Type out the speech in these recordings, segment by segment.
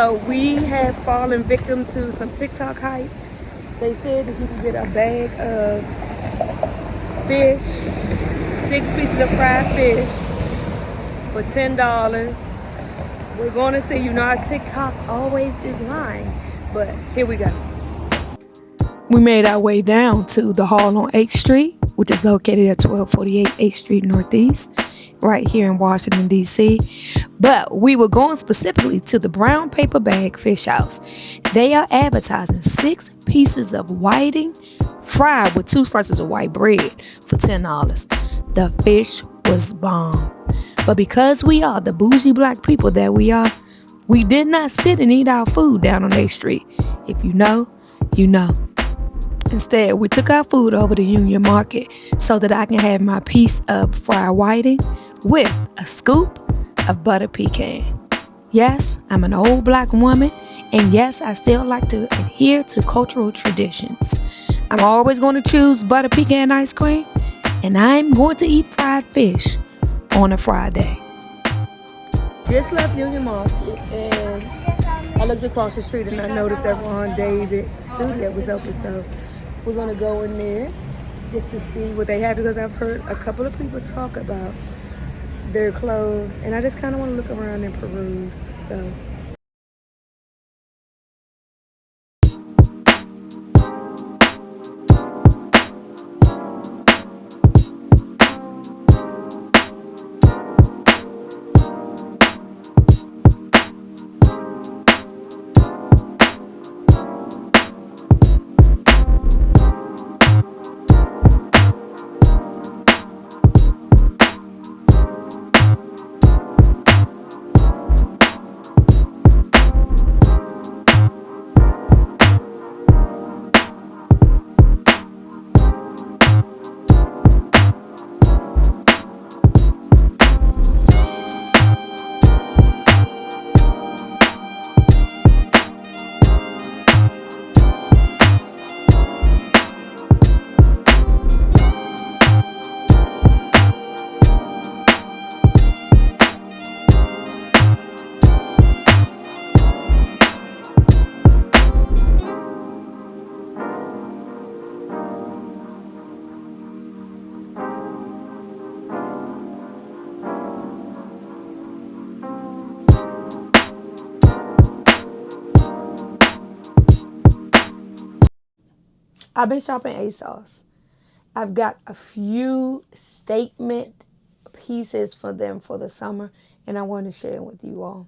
We have fallen victim to some TikTok hype. They said that you can get a bag of fish, 6 pieces of fried fish for $10. We're going to say, our TikTok always is lying, but here we go. We made our way down to the hall on 8th Street, which is located at 1248 8th Street Northeast, right here in Washington, D.C. But we were going specifically to the Brown Paper Bag Fish House. They are advertising 6 pieces of whiting fried with 2 slices of white bread for $10. The fish was bomb. But because we are the bougie black people that we are, we did not sit and eat our food down on 8th Street. If you know, you know. Instead, we took our food over to Union Market so that I can have my piece of fried whiting with a scoop of butter pecan. Yes, I'm an old black woman, and yes, I still like to adhere to cultural traditions. I'm always going to choose butter pecan ice cream, and I'm going to eat fried fish on a Friday. Just left Union Market, and I looked across the street and I noticed that Ron David's studio was open, so we're going to go in there just to see what they have, because I've heard a couple of people talk about their clothes, and I just kind of want to look around and peruse. So I've been shopping ASOS. I've got a few statement pieces for them for the summer, and I want to share it with you all.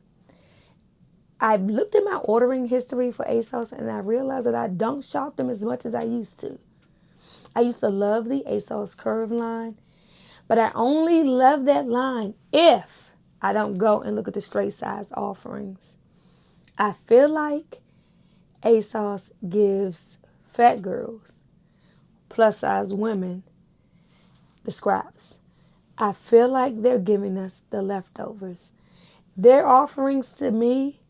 I've looked at my ordering history for ASOS, and I realized that I don't shop them as much as I used to. I used to love the ASOS Curve line, but I only love that line if I don't go and look at the straight size offerings. I feel like ASOS gives fat girls, plus size women, the scraps. I feel like they're giving us the leftovers. Their offerings to me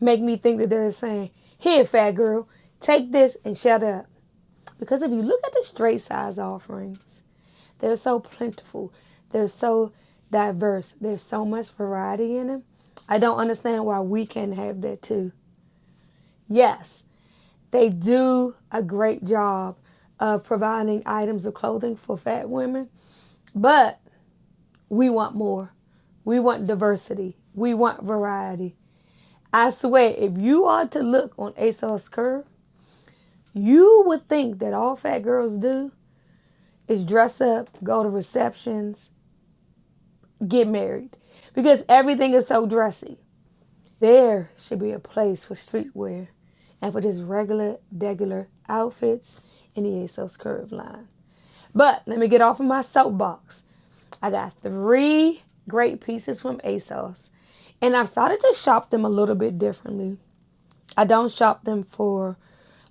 make me think that they're saying, here, fat girl, take this and shut up. Because if you look at the straight size offerings, they're so plentiful. They're so diverse. There's so much variety in them. I don't understand why we can't have that too. Yes, they do a great job of providing items of clothing for fat women, but we want more. We want diversity. We want variety. I swear, if you are to look on ASOS Curve, you would think that all fat girls do is dress up, go to receptions, get married, because everything is so dressy. There should be a place for streetwear and for just regular outfits in the ASOS Curve line. But let me get off of my soapbox. I got 3 great pieces from ASOS, and I've started to shop them a little bit differently. I don't shop them for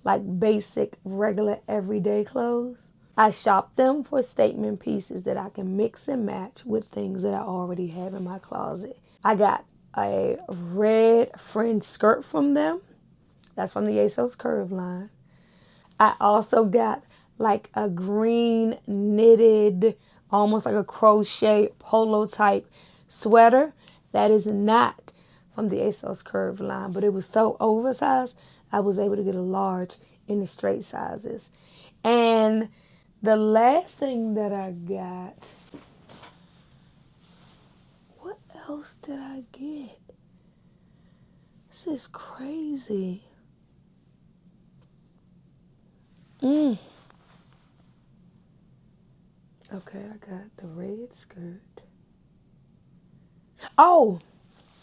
like basic, regular, everyday clothes. I shop them for statement pieces that I can mix and match with things that I already have in my closet. I got a red fringe skirt from them. That's from the ASOS Curve line. I also got like a green knitted, almost like a crochet polo type sweater that is not from the ASOS Curve line, but it was so oversized, I was able to get a large in the straight sizes. And the last thing that I got, what else did I get? This is crazy. Okay, I got the red skirt. Oh,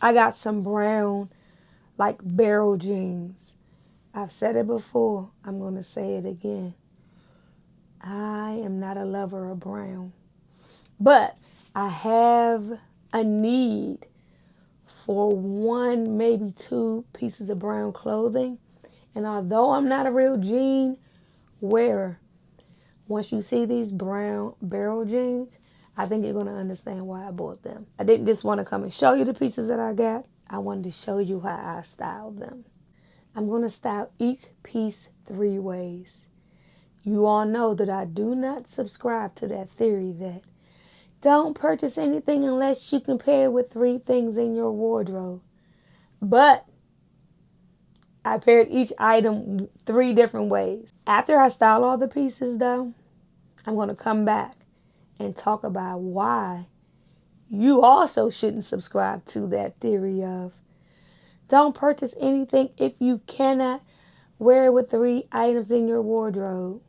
I got some brown, like barrel jeans. I've said it before. I'm going to say it again. I am not a lover of brown. But I have a need for one, maybe two pieces of brown clothing. And although I'm not a real jean wearer, once you see these brown barrel jeans, I think you're going to understand why I bought them. I didn't just want to come and show you the pieces that I got. I wanted to show you how I styled them. I'm going to style each piece 3 ways. You all know that I do not subscribe to that theory that don't purchase anything unless you can pair it with 3 things in your wardrobe. But I paired each item 3 different ways. After I style all the pieces though, I'm going to come back and talk about why you also shouldn't subscribe to that theory of don't purchase anything if you cannot wear it with 3 items in your wardrobe.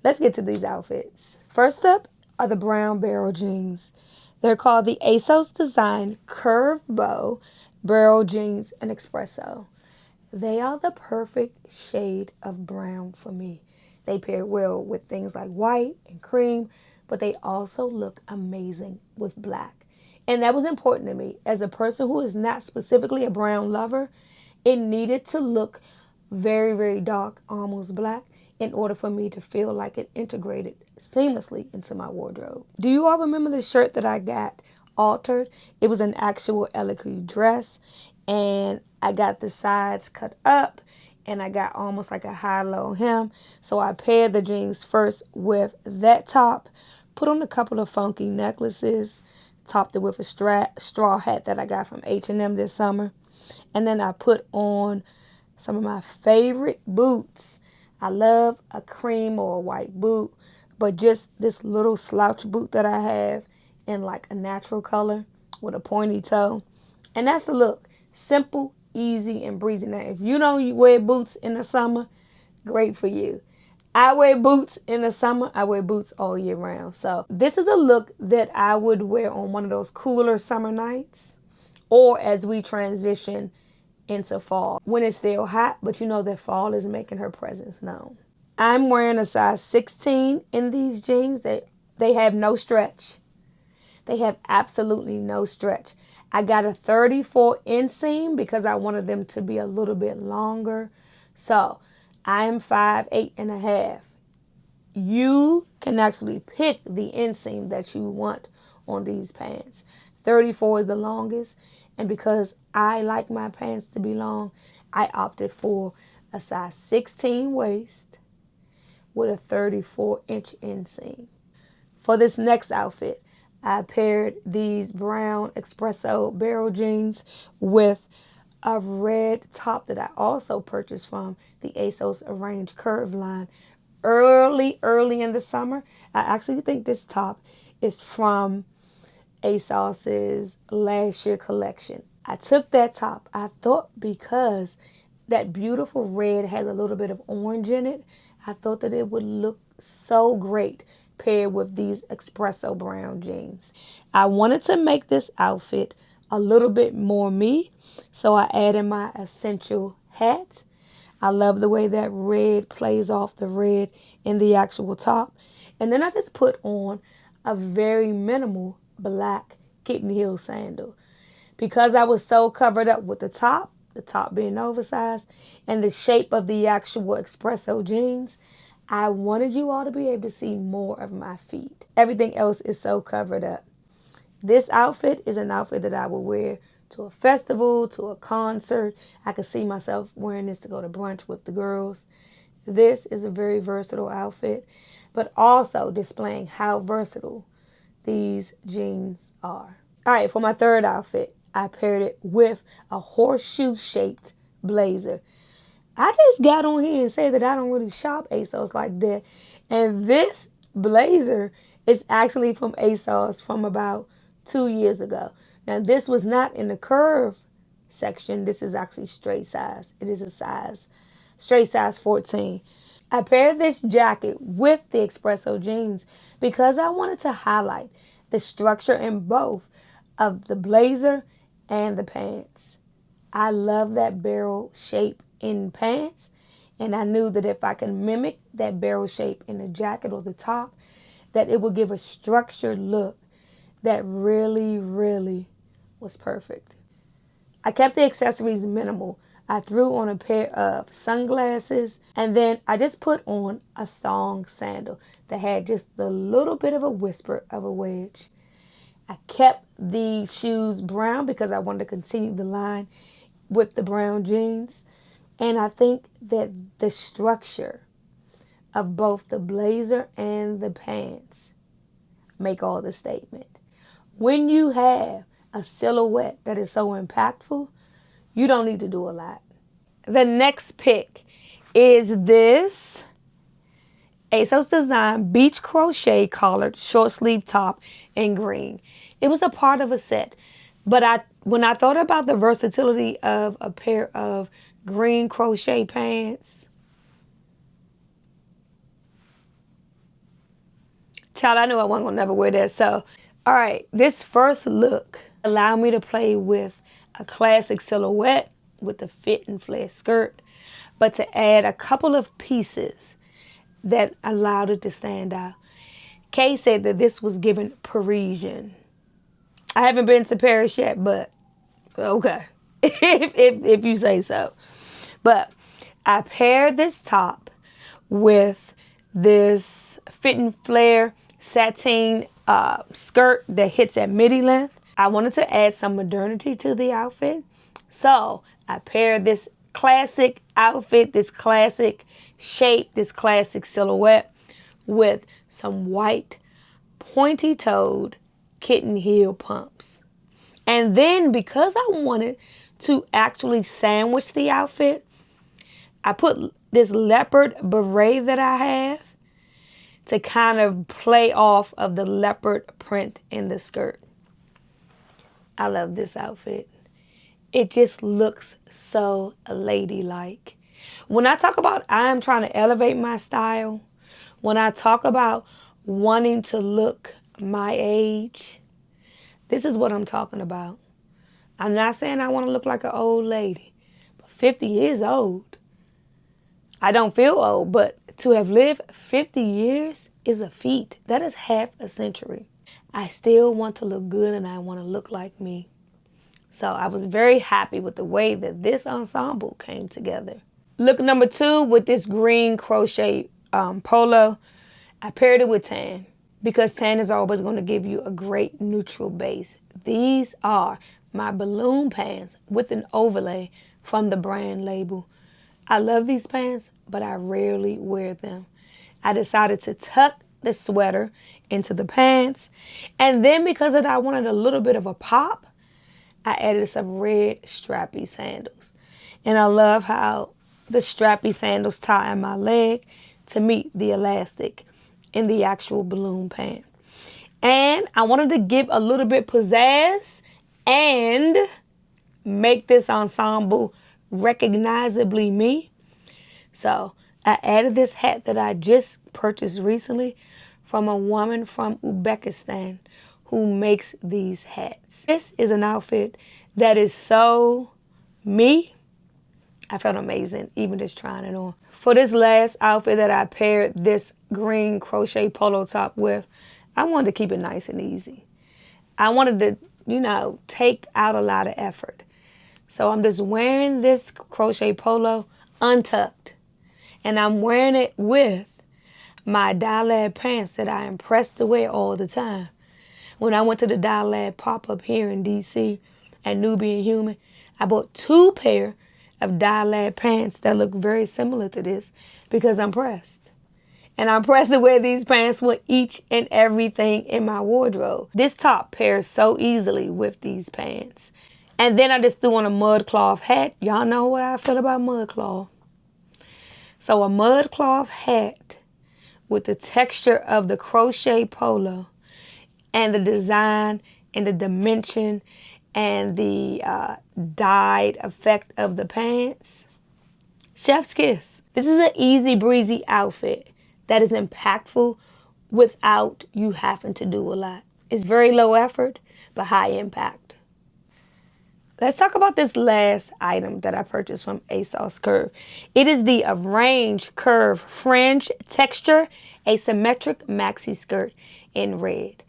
Let's get to these outfits. First up are the brown barrel jeans. They're called the ASOS Design Curve Bow Barrel Jeans and Espresso. They are the perfect shade of brown for me. They pair well with things like white and cream, but they also look amazing with black. And that was important to me. As a person who is not specifically a brown lover, it needed to look very, very dark, almost black, in order for me to feel like it integrated seamlessly into my wardrobe. Do you all remember the shirt that I got altered? It was an actual elegant dress, and I got the sides cut up, and I got almost like a high-low hem. So I paired the jeans first with that top, put on a couple of funky necklaces, topped it with a straw hat that I got from H&M this summer, and then I put on some of my favorite boots. I love a cream or a white boot, but just this little slouch boot that I have in like a natural color with a pointy toe. And that's the look. Simple, easy, and breezy. Now, if you don't wear boots in the summer, great for you. I wear boots in the summer. I wear boots all year round. So this is a look that I would wear on one of those cooler summer nights, or as we transition into fall when it's still hot, but you know that fall is making her presence known. I'm wearing a size 16 in these jeans. They have no stretch. They have absolutely no stretch. I got a 34 inseam because I wanted them to be a little bit longer. So I'm 5'8.5". You can actually pick the inseam that you want on these pants. 34 is the longest. And because I like my pants to be long, I opted for a size 16 waist with a 34-inch inseam. For this next outfit, I paired these brown espresso barrel jeans with a red top that I also purchased from the ASOS Arrange Curve line early in the summer. I actually think this top is from ASOS's last year collection. I took that top. I thought because that beautiful red has a little bit of orange in it, I thought that it would look so great paired with these espresso brown jeans. I wanted to make this outfit a little bit more me, so I added my essential hat. I love the way that red plays off the red in the actual top. And then I just put on a very minimal black kitten heel sandal. Because I was so covered up with the top being oversized, and the shape of the actual espresso jeans, I wanted you all to be able to see more of my feet. Everything else is so covered up. This outfit is an outfit that I will wear to a festival, to a concert. I could see myself wearing this to go to brunch with the girls. This is a very versatile outfit, but also displaying how versatile these jeans are. All right, for my third outfit, I paired it with a horseshoe shaped blazer. I just got on here and said that I don't really shop ASOS like that. And this blazer is actually from ASOS from about 2 years ago. Now, this was not in the curve section. This is actually straight size. It is a straight size 14. I paired this jacket with the espresso jeans because I wanted to highlight the structure in both of the blazer and the pants. I love that barrel shape in pants, and I knew that if I could mimic that barrel shape in the jacket or the top, that it would give a structured look that really, really was perfect. I kept the accessories minimal. I threw on a pair of sunglasses, and then I just put on a thong sandal that had just a little bit of a whisper of a wedge. I kept the shoes brown because I wanted to continue the line with the brown jeans. And I think that the structure of both the blazer and the pants make all the statement. When you have a silhouette that is so impactful, you don't need to do a lot. The next pick is this ASOS Design Beach Crochet Collared Short Sleeve Top in green. It was a part of a set, but when I thought about the versatility of a pair of green crochet pants, child, I knew I wasn't gonna never wear that. So, all right, this first look allowed me to play with a classic silhouette with the fit and flare skirt, but to add a couple of pieces that allowed it to stand out. Kay said that this was given Parisian. I haven't been to Paris yet, but okay, if you say so. But I paired this top with this fit and flare sateen skirt that hits at midi length. I wanted to add some modernity to the outfit. So I paired this classic outfit, this classic shape, this classic silhouette with some white pointy-toed kitten heel pumps. And then because I wanted to actually sandwich the outfit, I put this leopard beret that I have to kind of play off of the leopard print in the skirt. I love this outfit. It just looks so ladylike. When I talk about I'm trying to elevate my style, when I talk about wanting to look my age, this is what I'm talking about. I'm not saying I want to look like an old lady, but 50 is old. I don't feel old, but to have lived 50 years is a feat. That is half a century. I still want to look good and I want to look like me. So I was very happy with the way that this ensemble came together. Look number 2 with this green crochet polo. I paired it with tan because tan is always going to give you a great neutral base. These are my balloon pants with an overlay from the brand label. I love these pants, but I rarely wear them. I decided to tuck the sweater into the pants. And then because I wanted a little bit of a pop, I added some red strappy sandals. And I love how the strappy sandals tie in my leg to meet the elastic in the actual balloon pant. And I wanted to give a little bit pizzazz and make this ensemble recognizably me. So I added this hat that I just purchased recently from a woman from Uzbekistan who makes these hats. This is an outfit that is so me. I felt amazing even just trying it on. For this last outfit that I paired this green crochet polo top with, I wanted to keep it nice and easy. I wanted to, take out a lot of effort. So I'm just wearing this crochet polo untucked. And I'm wearing it with my Dye pants that I am pressed to wear all the time. When I went to the Dye pop-up here in D.C. at Nubian Human, I bought 2 pair of Dye pants that look very similar to this because I'm pressed. And I'm pressed to wear these pants with each and everything in my wardrobe. This top pairs so easily with these pants. And then I just threw on a mud cloth hat. Y'all know what I feel about mud cloth. So a mud cloth hat with the texture of the crochet polo and the design and the dimension and the dyed effect of the pants. Chef's kiss. This is an easy breezy outfit that is impactful without you having to do a lot. It's very low effort, but high impact. Let's talk about this last item that I purchased from ASOS Curve. It is the Arrange Curve Fringe Texture Asymmetric Maxi Skirt in red.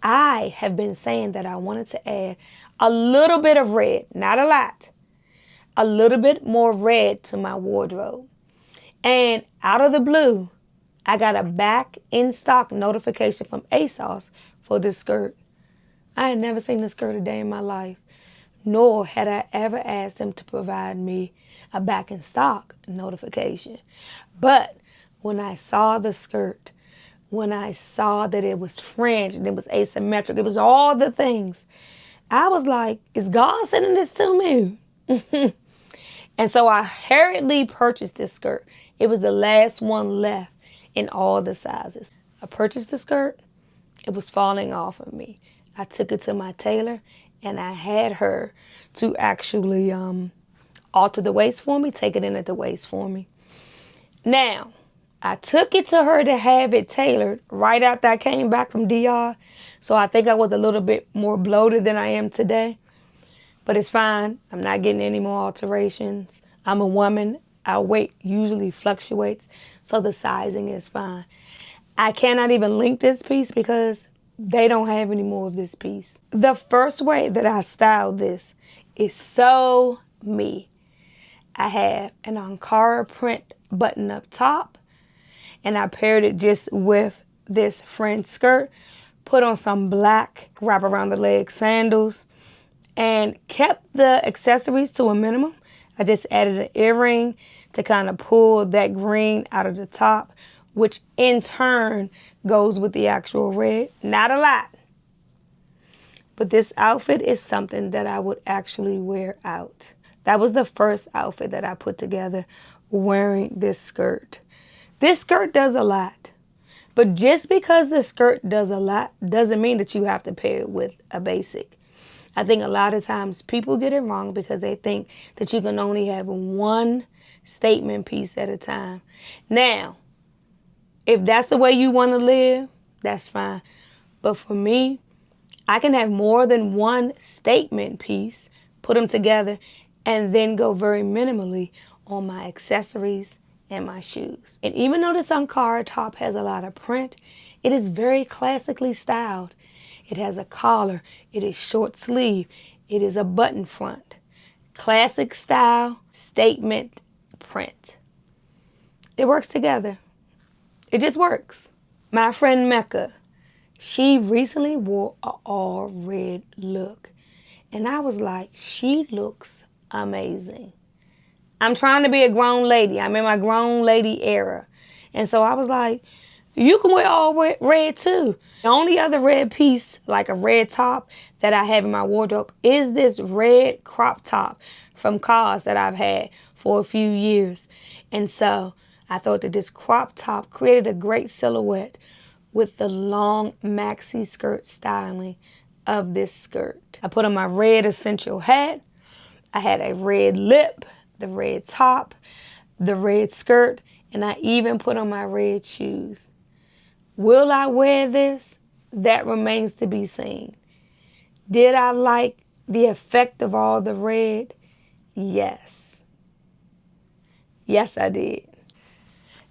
I have been saying that I wanted to add a little bit of red, not a lot, a little bit more red to my wardrobe. And out of the blue, I got a back in stock notification from ASOS for this skirt. I had never seen this skirt a day in my life, nor had I ever asked them to provide me a back in stock notification. But when I saw the skirt, when I saw that it was fringed and it was asymmetric, it was all the things, I was like, is God sending this to me? And so I hurriedly purchased this skirt. It was the last one left in all the sizes. I purchased the skirt. It was falling off of me. I took it to my tailor and I had her to actually alter the waist for me, take it in at the waist for me. Now, I took it to her to have it tailored right after I came back from DR. So I think I was a little bit more bloated than I am today. But it's fine. I'm not getting any more alterations. I'm a woman. Our weight usually fluctuates. So the sizing is fine. I cannot even link this piece because they don't have any more of this piece. The first way that I styled this is so me. I have an Ankara print button up top, and I paired it just with this fringe skirt, put on some black wrap around the leg sandals, and kept the accessories to a minimum. I just added an earring to kind of pull that green out of the top, which in turn goes with the actual red. Not a lot. But this outfit is something that I would actually wear out. That was the first outfit that I put together wearing this skirt. This skirt does a lot. But just because the skirt does a lot doesn't mean that you have to pair it with a basic. I think a lot of times people get it wrong because they think that you can only have one statement piece at a time. Now, if that's the way you want to live, that's fine. But for me, I can have more than one statement piece, put them together, and then go very minimally on my accessories and my shoes. And even though this Ankara top has a lot of print, it is very classically styled. It has a collar, it is short sleeve, it is a button front. Classic style, statement print. It works together. It just works. My friend Mecca, she recently wore an all red look. And I was like, she looks amazing. I'm trying to be a grown lady. I'm in my grown lady era. And so I was like, you can wear all red too. The only other red piece, like a red top that I have in my wardrobe, is this red crop top from COS that I've had for a few years. And so I thought that this crop top created a great silhouette with the long maxi skirt styling of this skirt. I put on my red essential hat. I had a red lip, the red top, the red skirt, and I even put on my red shoes. Will I wear this? That remains to be seen. Did I like the effect of all the red? Yes. Yes, I did.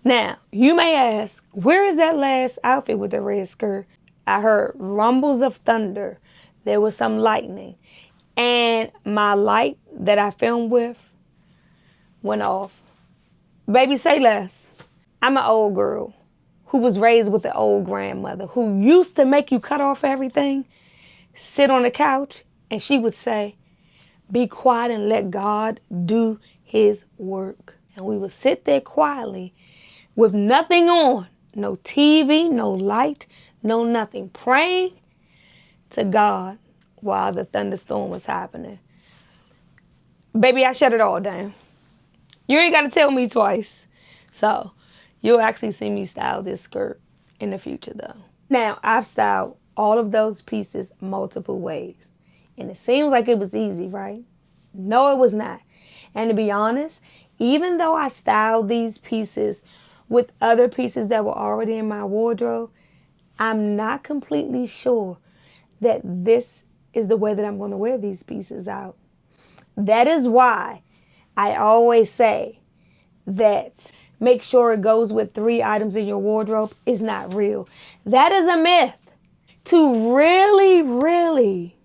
Now, you may ask, where is that last outfit with the red skirt? I heard rumbles of thunder. There was some lightning. And my light that I filmed with went off. Baby, say less. I'm an old girl who was raised with an old grandmother who used to make you cut off everything, sit on the couch, and she would say, be quiet and let God do his work. And we would sit there quietly with nothing on, no TV, no light, no nothing, praying to God while the thunderstorm was happening. Baby, I shut it all down. You ain't got to tell me twice. So you'll actually see me style this skirt in the future though. Now, I've styled all of those pieces multiple ways. And it seems like it was easy, right? No, it was not. And to be honest, even though I styled these pieces with other pieces that were already in my wardrobe, I'm not completely sure that this is the way that I'm going to wear these pieces out. That is why I always say that make sure it goes with 3 items in your wardrobe is not real. That is a myth. To really, really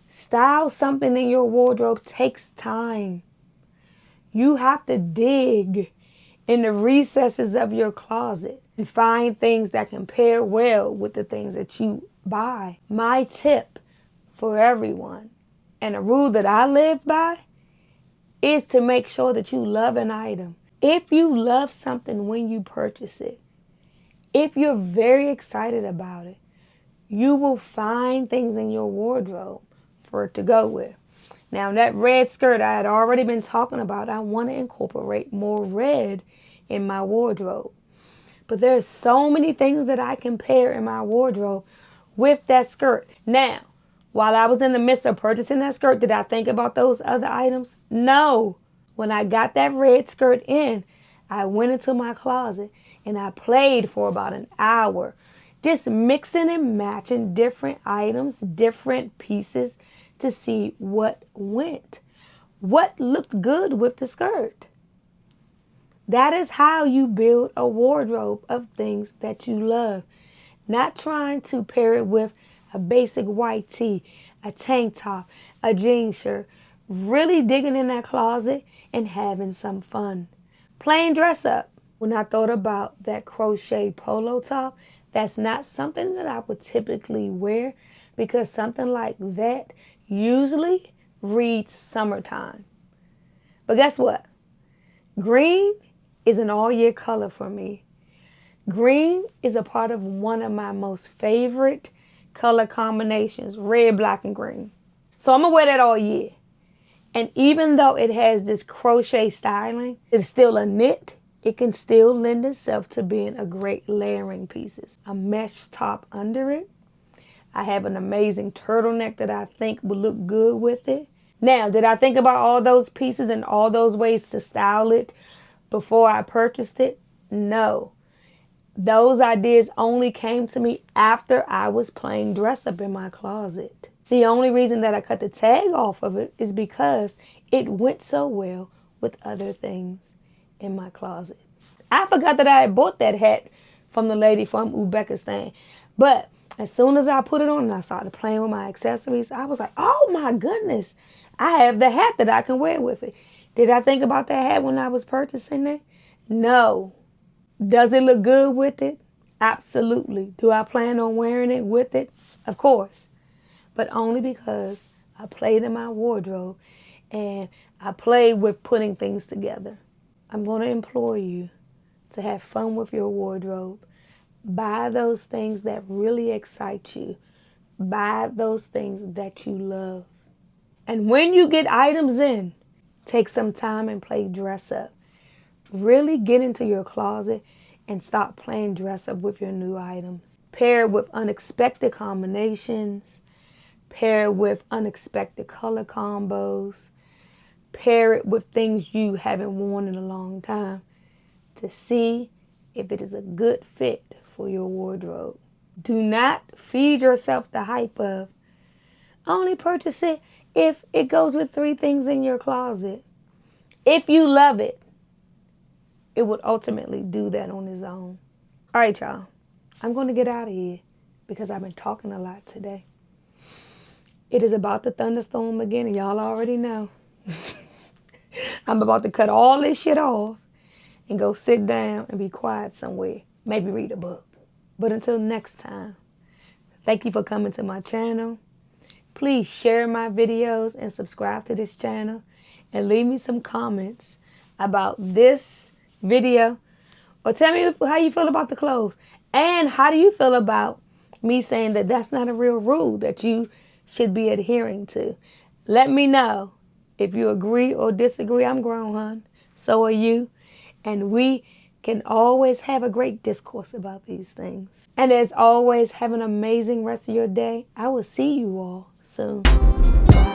style something in your wardrobe takes time. You have to dig in the recesses of your closet and find things that can pair well with the things that you buy. My tip for everyone, and a rule that I live by, is to make sure that you love an item. If you love something when you purchase it, if you're very excited about it, you will find things in your wardrobe for it to go with. Now, that red skirt I had already been talking about, I want to incorporate more red in my wardrobe. But there's so many things that I can pair in my wardrobe with that skirt. Now, while I was in the midst of purchasing that skirt, did I think about those other items? No. When I got that red skirt in, I went into my closet and I played for about an hour, just mixing and matching different items, different pieces to see what went, what looked good with the skirt. That is how you build a wardrobe of things that you love. Not trying to pair it with a basic white tee, a tank top, a jean shirt. Really digging in that closet and having some fun. Plain dress up. When I thought about that crochet polo top, that's not something that I would typically wear because something like that usually reads summertime. But guess what? Green is an all-year color for me. Green is a part of one of my most favorite color combinations, red, black, and green. So I'm going to wear that all year. And even though it has this crochet styling, it's still a knit. It can still lend itself to being a great layering piece. A mesh top under it. I have an amazing turtleneck that I think would look good with it. Now, did I think about all those pieces and all those ways to style it before I purchased it? No. Those ideas only came to me after I was playing dress up in my closet. The only reason that I cut the tag off of it is because it went so well with other things in my closet. I forgot that I had bought that hat from the lady from Uzbekistan. But as soon as I put it on and I started playing with my accessories, I was like, oh my goodness, I have the hat that I can wear with it. Did I think about that hat when I was purchasing it? No. Does it look good with it? Absolutely. Do I plan on wearing it with it? Of course. But only because I played in my wardrobe and I played with putting things together. I'm going to implore you to have fun with your wardrobe. Buy those things that really excite you. Buy those things that you love. And when you get items in, take some time and play dress up. Really get into your closet and start playing dress up with your new items. Pair it with unexpected combinations. Pair it with unexpected color combos. Pair it with things you haven't worn in a long time to see if it is a good fit for your wardrobe. Do not feed yourself the hype of only purchase it if it goes with 3 things in your closet. If you love it, it would ultimately do that on its own. All right, y'all. I'm going to get out of here because I've been talking a lot today. It is about to thunderstorm again, and y'all already know. I'm about to cut all this shit off and go sit down and be quiet somewhere. Maybe read a book. But until next time, thank you for coming to my channel. Please share my videos and subscribe to this channel and leave me some comments about this video, or tell me how you feel about the clothes, and how do you feel about me saying that that's not a real rule that you should be adhering to. Let me know, If you agree or disagree, I'm grown, hon. So are you. And we can always have a great discourse about these things. And as always, have an amazing rest of your day. I will see you all soon. Bye.